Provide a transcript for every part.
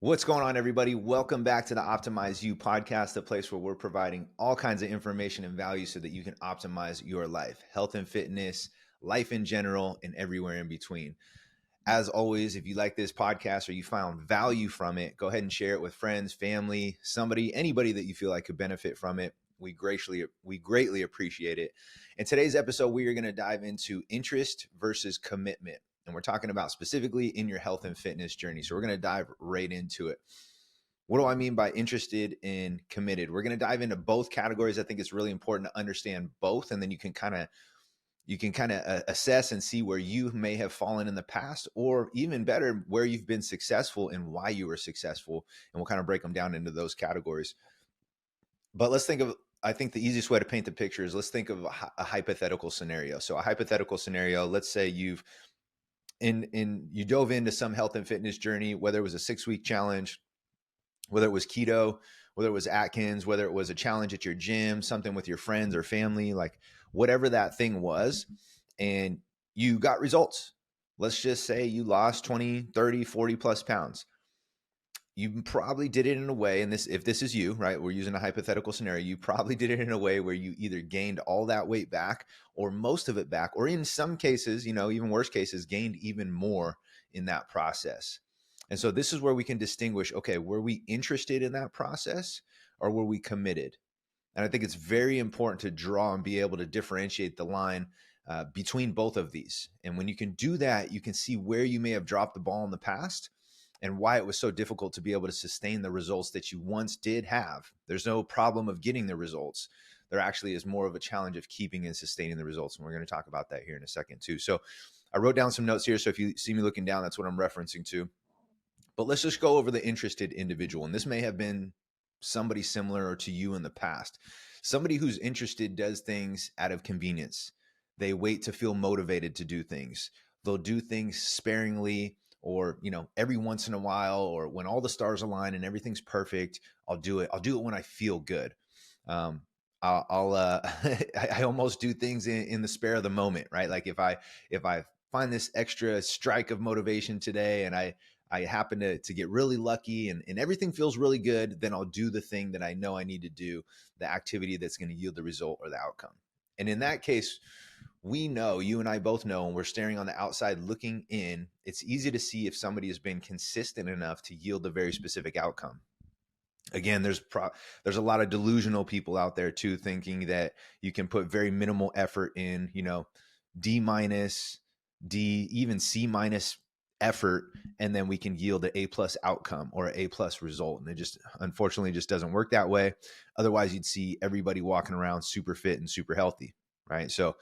What's going on, everybody? Welcome back to the Optimize You podcast, the place where we're providing all kinds of information and value so that you can optimize your life, health and fitness, life in general, and everywhere in between. As always, if you like this podcast or you found value from it, go ahead and share it with friends, family, anybody that you feel like could benefit from it. We greatly appreciate it. In today's episode, we are going to dive into interest versus commitment. And we're talking about specifically in your health and fitness journey. So we're going to dive right into it. What do I mean by interested and committed? We're going to dive into both categories. I think it's really important to understand both, and then you can kind of assess and see where you may have fallen in the past, or even better, where you've been successful and why you were successful. And we'll kind of break them down into those categories. But I think the easiest way to paint the picture is let's think of a hypothetical scenario. So a hypothetical scenario, let's say you dove into some health and fitness journey, whether it was a 6-week challenge, whether it was keto, whether it was Atkins, whether it was a challenge at your gym, something with your friends or family, like whatever that thing was, and you got results. Let's just say you lost 20, 30, 40 plus pounds. You probably did it in a way, and if this is you, right, we're using a hypothetical scenario, you probably did it in a way where you either gained all that weight back or most of it back, or in some cases, even worse cases, gained even more in that process. And so this is where we can distinguish, okay, were we interested in that process or were we committed? And I think it's very important to draw and be able to differentiate the line between both of these. And when you can do that, you can see where you may have dropped the ball in the past and why it was so difficult to be able to sustain the results that you once did have. There's no problem of getting the results. There actually is more of a challenge of keeping and sustaining the results. And we're going to talk about that here in a second too. So I wrote down some notes here. So if you see me looking down, that's what I'm referencing to. But let's just go over the interested individual. And this may have been somebody similar to you in the past. Somebody who's interested does things out of convenience. They wait to feel motivated to do things. They'll do things sparingly, or every once in a while, or when all the stars align and everything's perfect, I'll do it when I feel good. I'll I almost do things in the spare of the moment, right? Like if I find this extra strike of motivation today, and I happen to get really lucky, and everything feels really good, then I'll do the thing that I know I need to do, the activity that's going to yield the result or the outcome. And in that case, we know, you and I both know, when we're staring on the outside looking in, it's easy to see if somebody has been consistent enough to yield a very specific outcome. Again, there's a lot of delusional people out there too, thinking that you can put very minimal effort in, D minus, D, even C minus effort, and then we can yield an A+ outcome or an A+ result. And it just unfortunately just doesn't work that way. Otherwise, you'd see everybody walking around super fit and super healthy, right? So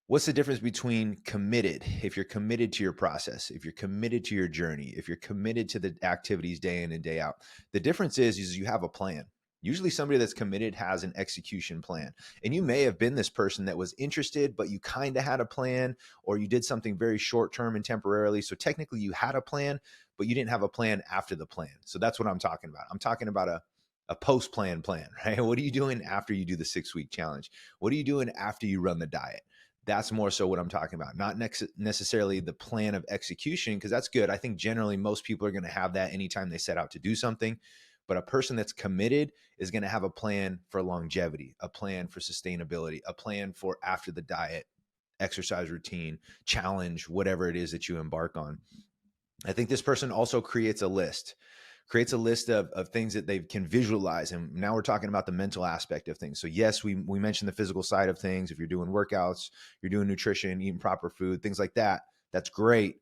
what's the difference between committed? If you're committed to your process, if you're committed to your journey, if you're committed to the activities day in and day out, the difference is you have a plan. Usually somebody that's committed has an execution plan. And you may have been this person that was interested, but you kind of had a plan, or you did something very short term and temporarily. So technically you had a plan, but you didn't have a plan after the plan. So that's what I'm talking about. I'm talking about a post-plan plan, right? What are you doing after you do the 6-week challenge? What are you doing after you run the diet? That's more so what I'm talking about, not necessarily the plan of execution, because that's good. I think generally most people are going to have that anytime they set out to do something. But a person that's committed is going to have a plan for longevity, a plan for sustainability, a plan for after the diet, exercise routine, challenge, whatever it is that you embark on. I think this person also creates a list of things that they can visualize. And now we're talking about the mental aspect of things. So yes, we mentioned the physical side of things. If you're doing workouts, you're doing nutrition, eating proper food, things like that, that's great.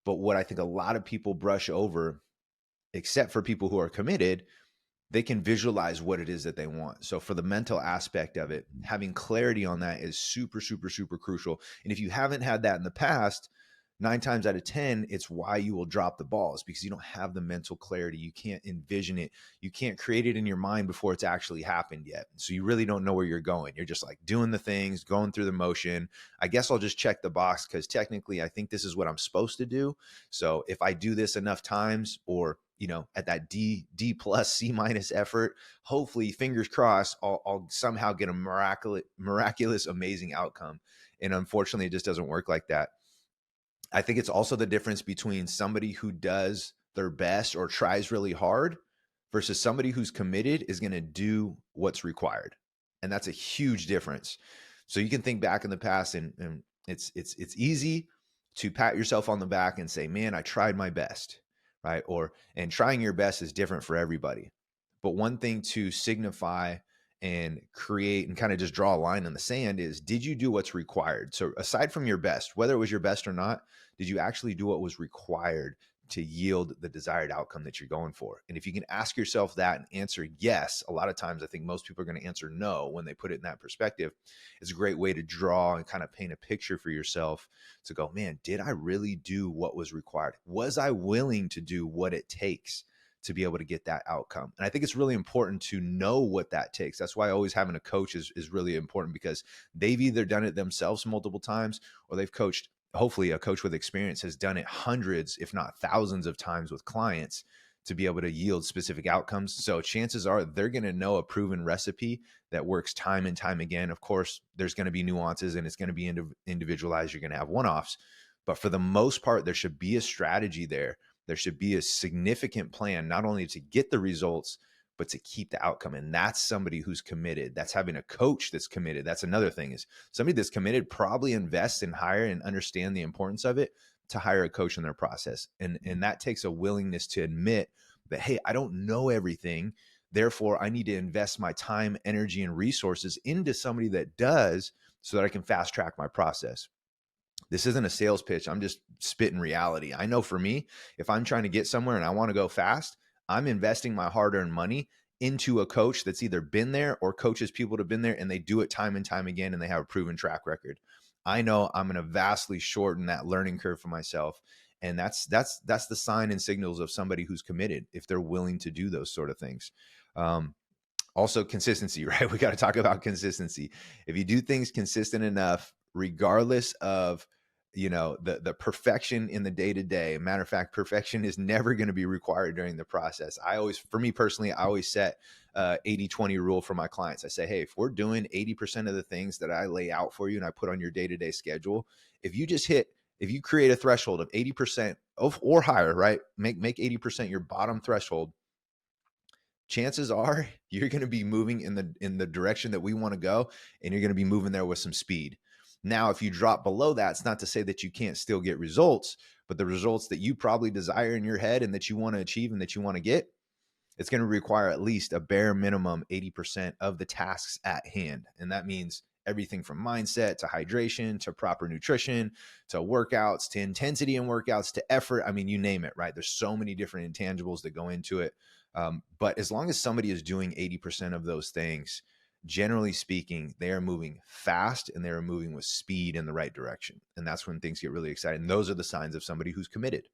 But what I think a lot of people brush over, except for people who are committed, they can visualize what it is that they want. So for the mental aspect of it, having clarity on that is super, super, super crucial. And if you haven't had that in the past, 9 times out of 10, it's why you will drop the balls, because you don't have the mental clarity. You can't envision it. You can't create it in your mind before it's actually happened yet. So you really don't know where you're going. You're just like doing the things, going through the motion. I guess I'll just check the box because technically I think this is what I'm supposed to do. So if I do this enough times, or at that D+ C- effort, hopefully, fingers crossed, I'll somehow get a miraculous, amazing outcome. And unfortunately, it just doesn't work like that. I think it's also the difference between somebody who does their best or tries really hard versus somebody who's committed is going to do what's required. And that's a huge difference. So you can think back in the past, and it's easy to pat yourself on the back and say, man, I tried my best, right? And trying your best is different for everybody. But one thing to signify and create and kind of just draw a line in the sand is, did you do what's required? So aside from your best, whether it was your best or not, did you actually do what was required to yield the desired outcome that you're going for? And if you can ask yourself that and answer yes, a lot of times I think most people are going to answer no when they put it in that perspective. It's a great way to draw and kind of paint a picture for yourself to go, man, did I really do what was required? Was I willing to do what it takes to be able to get that outcome? And I think it's really important to know what that takes. That's why always having a coach is really important, because they've either done it themselves multiple times, or they've coached. Hopefully a coach with experience has done it hundreds, if not thousands of times with clients to be able to yield specific outcomes. So chances are they're going to know a proven recipe that works time and time again. Of course, there's going to be nuances and it's going to be individualized. You're going to have one-offs, but for the most part, there should be a strategy there. There should be a significant plan, not only to get the results, but to keep the outcome. And that's somebody who's committed. That's having a coach that's committed. That's another thing, is somebody that's committed probably invests and hire and understand the importance of it to hire a coach in their process. And that takes a willingness to admit that, hey, I don't know everything. Therefore, I need to invest my time, energy, and resources into somebody that does, so that I can fast track my process. This isn't a sales pitch. I'm just spitting reality. I know for me, if I'm trying to get somewhere and I want to go fast, I'm investing my hard-earned money into a coach that's either been there or coaches people to have been there, and they do it time and time again, and they have a proven track record. I know I'm going to vastly shorten that learning curve for myself. And that's the sign and signals of somebody who's committed, if they're willing to do those sort of things. Also consistency, right? We got to talk about consistency. If you do things consistent enough, regardless of, the perfection in the day-to-day, matter of fact, perfection is never going to be required during the process. For me personally, I always set 80-20 rule for my clients. I say, hey, if we're doing 80% of the things that I lay out for you and I put on your day-to-day schedule, if you create a threshold of 80% or higher, right? Make 80% your bottom threshold. Chances are you're going to be moving in the direction that we want to go, and you're going to be moving there with some speed. Now, if you drop below that, it's not to say that you can't still get results, but the results that you probably desire in your head and that you want to achieve and that you want to get, it's going to require at least a bare minimum 80% of the tasks at hand. And that means everything from mindset to hydration to proper nutrition to workouts to intensity in workouts to effort. I mean, you name it, right? There's so many different intangibles that go into it. But as long as somebody is doing 80% of those things, generally speaking, they are moving fast and they are moving with speed in the right direction. And that's when things get really exciting. Those are the signs of somebody who's committed.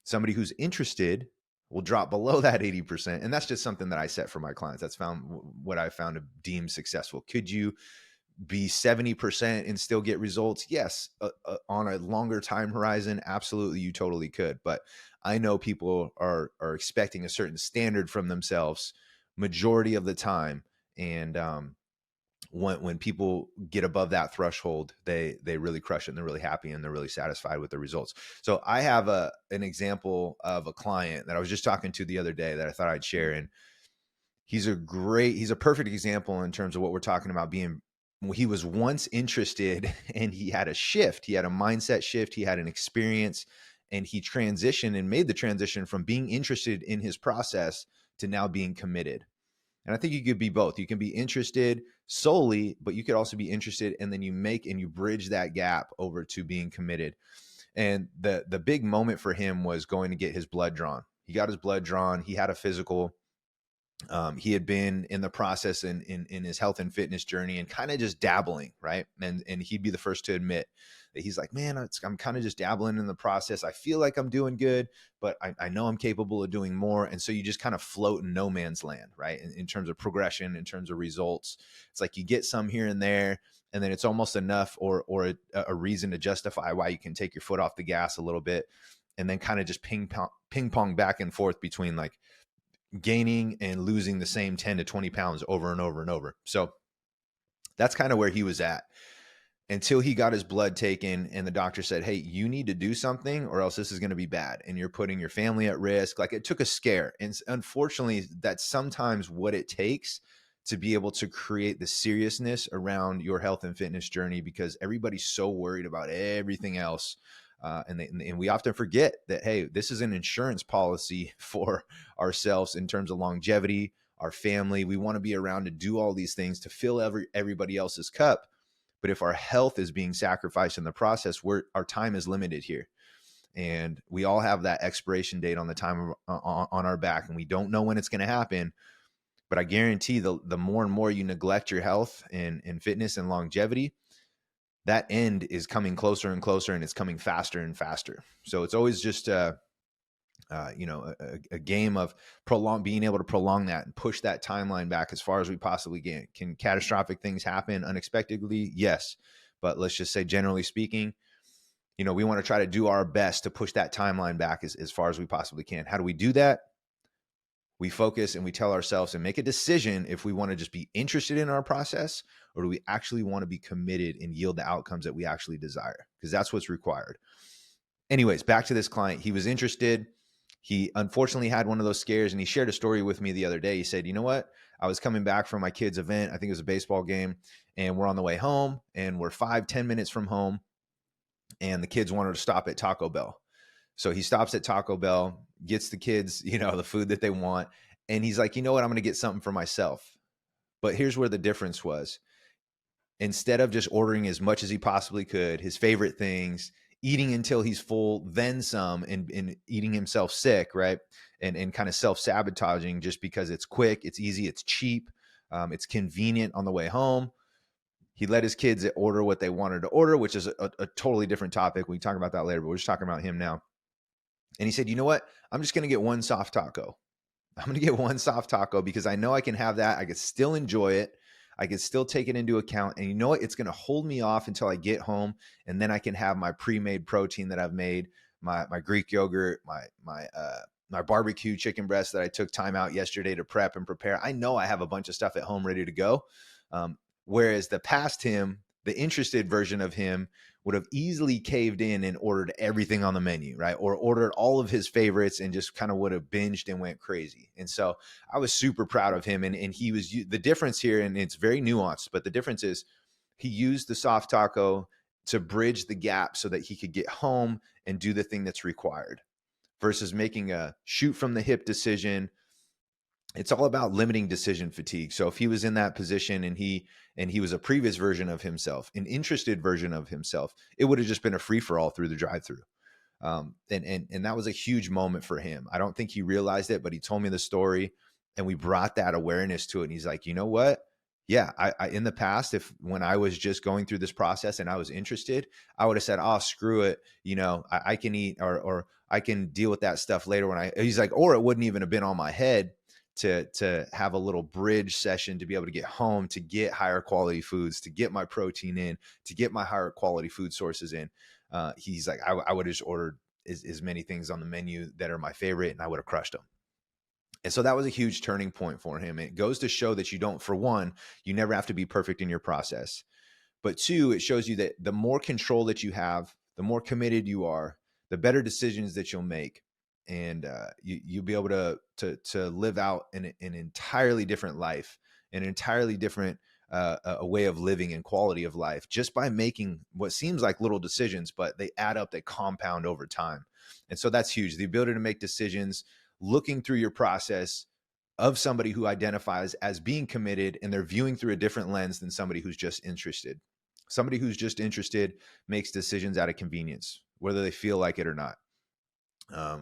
Somebody who's interested will drop below that 80%. And that's just something that I set for my clients. That's what I found to deem successful. Could you be 70% and still get results? Yes. On a longer time horizon, absolutely, you totally could. But I know people are expecting a certain standard from themselves majority of the time. And when people get above that threshold, they really crush it, and they're really happy and they're really satisfied with the results. So I have an example of a client that I was just talking to the other day that I thought I'd share. And he's a perfect example in terms of what we're talking about. He was once interested, and he had a shift. He had a mindset shift. He had an experience, and he transitioned and made the transition from being interested in his process to now being committed. And I think you could be both. You can be interested solely, but you could also be interested, and then you bridge that gap over to being committed. And the big moment for him was going to get his blood drawn. He got his blood drawn. He had a physical. He had been in the process in his health and fitness journey and kind of just dabbling, right? And he'd be the first to admit that he's like, man, I'm kind of just dabbling in the process. I feel like I'm doing good, but I know I'm capable of doing more. And so you just kind of float in no man's land, right? In terms of progression, in terms of results. It's like you get some here and there, and then it's almost enough or a reason to justify why you can take your foot off the gas a little bit, and then kind of just ping pong back and forth between like gaining and losing the same 10 to 20 pounds over and over and over. So that's kind of where he was at. until he got his blood taken and the doctor said, hey, you need to do something or else this is going to be bad and you're putting your family at risk. Like, it took a scare. And unfortunately, that's sometimes what it takes to be able to create the seriousness around your health and fitness journey, because everybody's so worried about everything else. And we often forget that, hey, this is an insurance policy for ourselves in terms of longevity, our family. We want to be around to do all these things to fill everybody else's cup. But if our health is being sacrificed in the process, our time is limited here. And we all have that expiration date on the time on our back, and we don't know when it's going to happen. But I guarantee the more and more you neglect your health and fitness and longevity, that end is coming closer and closer, and it's coming faster and faster. So it's always just a game of being able to prolong that and push that timeline back as far as we possibly can. Can catastrophic things happen unexpectedly? Yes. But let's just say, generally speaking, we want to try to do our best to push that timeline back as far as we possibly can. How do we do that? We focus and we tell ourselves and make a decision if we want to just be interested in our process, or do we actually want to be committed and yield the outcomes that we actually desire? Because that's what's required. Anyways, back to this client. He was interested. He unfortunately had one of those scares, and he shared a story with me the other day. He said, you know what? I was coming back from my kid's event. I think it was a baseball game, and we're on the way home, and we're 5-10 minutes from home, and the kids wanted to stop at Taco Bell. So he stops at Taco Bell, gets the kids, the food that they want. And he's like, you know what? I'm going to get something for myself. But here's where the difference was. Instead of just ordering as much as he possibly could, his favorite things, eating until he's full, then some, and eating himself sick, right? And kind of self-sabotaging just because it's quick, it's easy, it's cheap, it's convenient on the way home. He let his kids order what they wanted to order, which is a totally different topic. We can talk about that later, but we're just talking about him now. And he said, you know what? I'm just going to get one soft taco. I'm going to get one soft taco because I know I can have that. I can still enjoy it. I can still take it into account. And you know what? It's going to hold me off until I get home. And then I can have my pre-made protein that I've made, my Greek yogurt, my barbecue chicken breast that I took time out yesterday to prep and prepare. I know I have a bunch of stuff at home ready to go. Whereas the past him, the interested version of him, would have easily caved in and ordered everything on the menu, right? Or ordered all of his favorites and just kind of would have binged and went crazy. And so I was super proud of him. And he was, the difference here, and it's very nuanced, but the difference is he used the soft taco to bridge the gap so that he could get home and do the thing that's required, versus making a shoot from the hip decision. It's all about limiting decision fatigue. So if he was in that position and he was a previous version of himself, an interested version of himself, it would have just been a free for all through the drive-through. And that was a huge moment for him. I don't think he realized it, but he told me the story, and we brought that awareness to it. And he's like, you know what? Yeah, I in the past, when I was just going through this process and I was interested, I would have said, "Oh, screw it, I can eat or I can deal with that stuff later." He's like, or it wouldn't even have been on my head to have a little bridge session to be able to get home, to get higher quality foods, to get my protein in, to get my higher quality food sources in. He's like, I would have just ordered as many things on the menu that are my favorite, and I would have crushed them. And so that was a huge turning point for him. It goes to show that for one, you never have to be perfect in your process. But two, it shows you that the more control that you have, the more committed you are, the better decisions that you'll make. And you'll be able to live out an entirely different life, an entirely different a way of living and quality of life, just by making what seems like little decisions, but they add up, they compound over time. And so that's huge. The ability to make decisions, looking through your process of somebody who identifies as being committed, and they're viewing through a different lens than somebody who's just interested. Somebody who's just interested makes decisions out of convenience, whether they feel like it or not.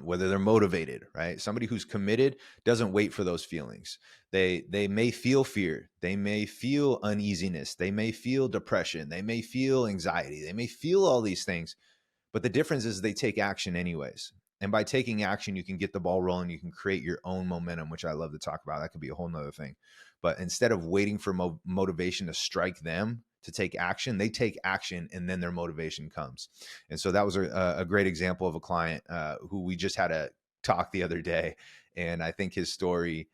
Whether they're motivated, right? Somebody who's committed doesn't wait for those feelings. They may feel fear, they may feel uneasiness, they may feel depression, they may feel anxiety, they may feel all these things, but the difference is they take action anyways. And by taking action, you can get the ball rolling. You can create your own momentum, which I love to talk about. That could be a whole nother thing. But instead of waiting for motivation to strike them to take action, they take action, and then their motivation comes. And so that was a great example of a client who we just had a talk the other day. And I think his story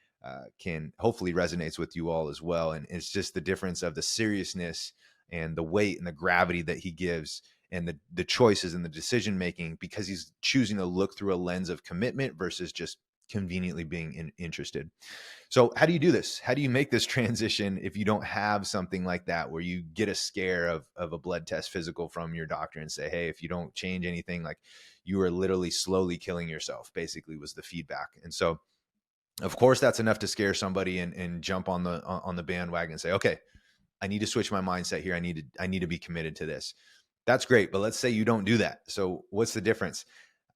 can hopefully resonates with you all as well. And it's just the difference of the seriousness and the weight and the gravity that he gives, and the choices and the decision making, because he's choosing to look through a lens of commitment versus just conveniently being interested. So how do you do this? How do you make this transition if you don't have something like that, where you get a scare of a blood test physical from your doctor and say, hey, if you don't change anything, like, you are literally slowly killing yourself, basically was the feedback. And so of course that's enough to scare somebody and jump on the bandwagon and say, okay, I need to switch my mindset here. I need to be committed to this. That's great. But let's say you don't do that. So what's the difference?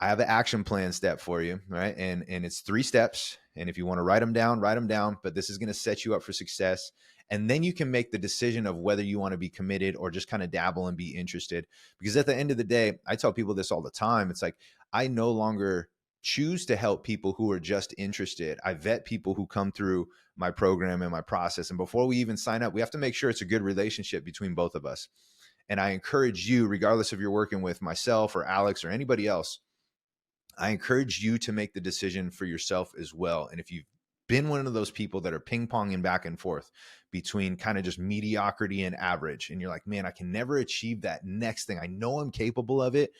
I have an action plan step for you, right? And it's 3 steps. And if you want to write them down, write them down. But this is going to set you up for success. And then you can make the decision of whether you want to be committed or just kind of dabble and be interested. Because at the end of the day, I tell people this all the time. It's like, I no longer choose to help people who are just interested. I vet people who come through my program and my process. And before we even sign up, we have to make sure it's a good relationship between both of us. And I encourage you, regardless if you're working with myself or Alex or anybody else, I encourage you to make the decision for yourself as well. And if you've been one of those people that are ping-ponging back and forth between kind of just mediocrity and average, and you're like, man, I can never achieve that next thing, I know I'm capable of it,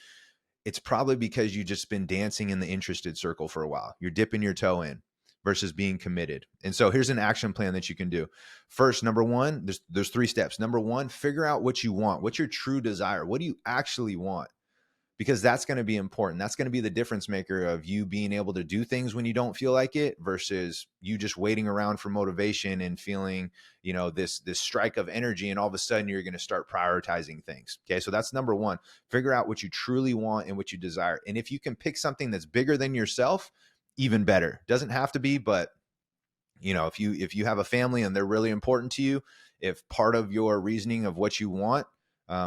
it's probably because you've just been dancing in the interested circle for a while. You're dipping your toe in versus being committed. And so here's an action plan that you can do. First, number one, there's 3 steps. Number one, figure out what you want. What's your true desire? What do you actually want? Because that's going to be important. That's going to be the difference maker of you being able to do things when you don't feel like it versus you just waiting around for motivation and feeling, this strike of energy, and all of a sudden you're going to start prioritizing things. Okay. So that's number one. Figure out what you truly want and what you desire. And if you can pick something that's bigger than yourself, even better. Doesn't have to be, but if you have a family and they're really important to you, if part of your reasoning of what you want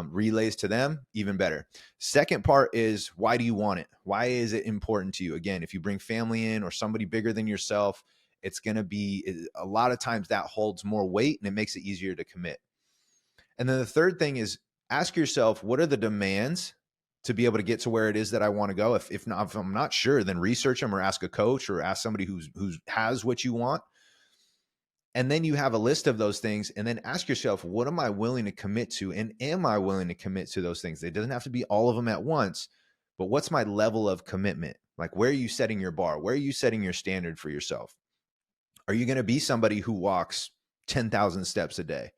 relays to them, even better. Second part is, why do you want it? Why is it important to you? Again, if you bring family in or somebody bigger than yourself, it's going to be, a lot of times that holds more weight and it makes it easier to commit. And then the third thing is, ask yourself, what are the demands to be able to get to where it is that I want to go? If I'm not sure, then research them or ask a coach or ask somebody who has what you want. And then you have a list of those things, and then ask yourself, what am I willing to commit to? And am I willing to commit to those things? It doesn't have to be all of them at once, but what's my level of commitment? Like, where are you setting your bar? Where are you setting your standard for yourself? Are you going to be somebody who walks 10,000 steps a day?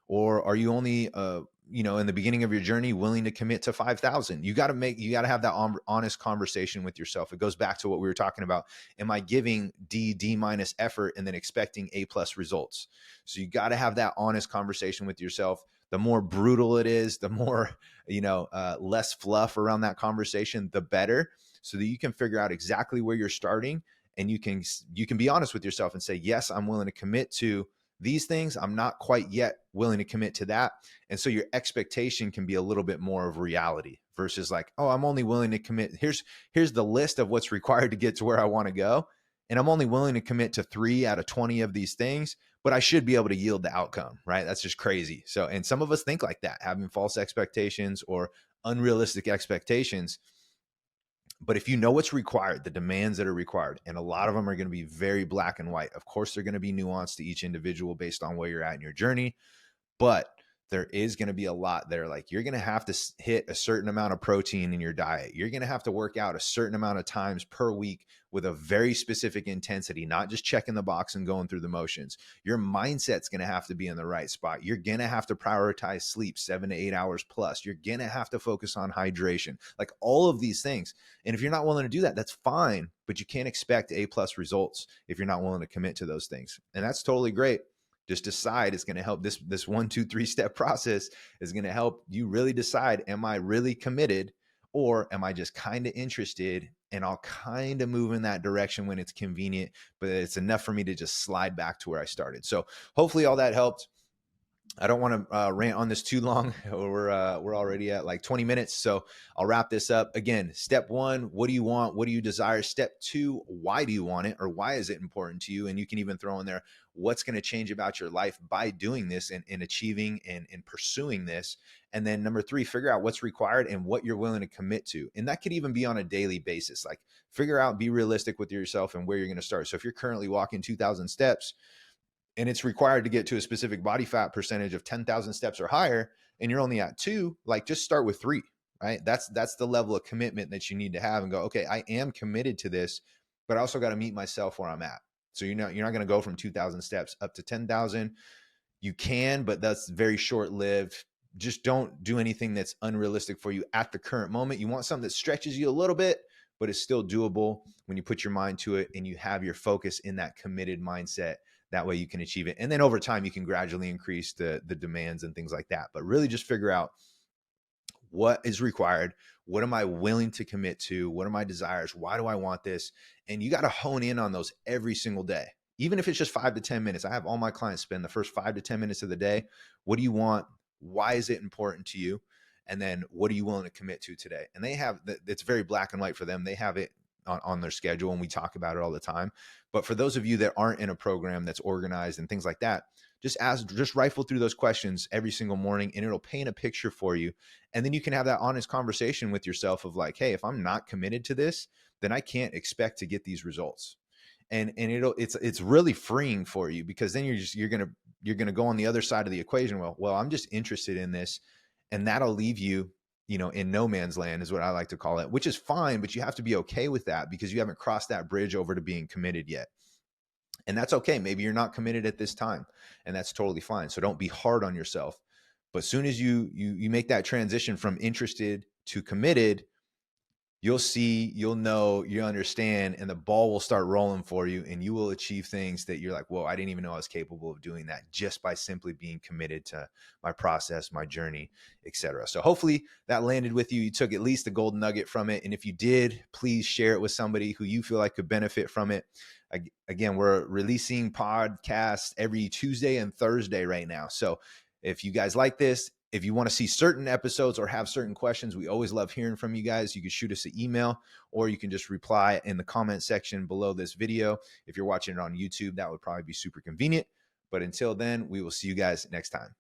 Or are you only, in the beginning of your journey, willing to commit to 5,000? You got to have that honest conversation with yourself. It goes back to what we were talking about. Am I giving D minus effort and then expecting A+ results? So you got to have that honest conversation with yourself. The more brutal it is, the more, less fluff around that conversation, the better, so that you can figure out exactly where you're starting. And you can be honest with yourself and say, yes, I'm willing to commit to these things. I'm not quite yet willing to commit to that. And so your expectation can be a little bit more of reality versus like, oh, I'm only willing to commit. Here's the list of what's required to get to where I want to go. And I'm only willing to commit to 3 out of 20 of these things, but I should be able to yield the outcome, right? That's just crazy. So, and some of us think like that, having false expectations or unrealistic expectations. But if you know what's required, the demands that are required, and a lot of them are going to be very black and white. Of course, they're going to be nuanced to each individual based on where you're at in your journey, but there is going to be a lot there. Like, you're going to have to hit a certain amount of protein in your diet. You're going to have to work out a certain amount of times per week with a very specific intensity, not just checking the box and going through the motions. Your mindset's going to have to be in the right spot. You're going to have to prioritize sleep 7 to 8 hours plus. You're going to have to focus on hydration, like all of these things. And if you're not willing to do that, that's fine, but you can't expect A+ results if you're not willing to commit to those things. And that's totally great. Just decide. It's going to help. This 1, 2, 3 step process is going to help you really decide, am I really committed, or am I just kind of interested, and I'll kind of move in that direction when it's convenient, but it's enough for me to just slide back to where I started. So hopefully all that helped. I don't want to rant on this too long. We're already at like 20 minutes. So I'll wrap this up. Again, step 1, what do you want? What do you desire? Step 2, why do you want it, or why is it important to you? And you can even throw in there, what's going to change about your life by doing this and achieving and pursuing this. And then number 3, figure out what's required and what you're willing to commit to. And that could even be on a daily basis. Like, figure out, be realistic with yourself and where you're going to start. So if you're currently walking 2,000 steps, and it's required to get to a specific body fat percentage of 10,000 steps or higher, and you're only at 2, like just start with 3, right? That's the level of commitment that you need to have and go, okay, I am committed to this, but I also got to meet myself where I'm at. So you're not going to go from 2,000 steps up to 10,000. You can, but that's very short lived. Just don't do anything that's unrealistic for you at the current moment. You want something that stretches you a little bit, but it's still doable when you put your mind to it and you have your focus in that committed mindset. That way you can achieve it. And then over time, you can gradually increase the demands and things like that. But really just figure out what is required. What am I willing to commit to? What are my desires? Why do I want this? And you got to hone in on those every single day, even if it's just 5 to 10 minutes. I have all my clients spend the first 5 to 10 minutes of the day. What do you want? Why is it important to you? And then what are you willing to commit to today? And they have, it's very black and white for them. They have it on their schedule, and we talk about it all the time. But for those of you that aren't in a program that's organized and things like that, just rifle through those questions every single morning, and it'll paint a picture for you. And then you can have that honest conversation with yourself of like, hey, if I'm not committed to this, then I can't expect to get these results. And it's really freeing for you, because then you're gonna go on the other side of the equation. Well, I'm just interested in this, and that'll leave you, in no man's land is what I like to call it, which is fine, but you have to be okay with that because you haven't crossed that bridge over to being committed yet. And that's okay. Maybe you're not committed at this time, and that's totally fine. So don't be hard on yourself. But as soon as you make that transition from interested to committed, you'll see, you'll know, you understand, and the ball will start rolling for you, and you will achieve things that you're like, whoa, I didn't even know I was capable of doing that, just by simply being committed to my process, my journey, etc. So hopefully that landed with you. You took at least a golden nugget from it. And if you did, please share it with somebody who you feel like could benefit from it. Again, we're releasing podcasts every Tuesday and Thursday right now. So if you guys like this, if you want to see certain episodes or have certain questions, we always love hearing from you guys. You can shoot us an email, or you can just reply in the comment section below this video. If you're watching it on YouTube, that would probably be super convenient. But until then, we will see you guys next time.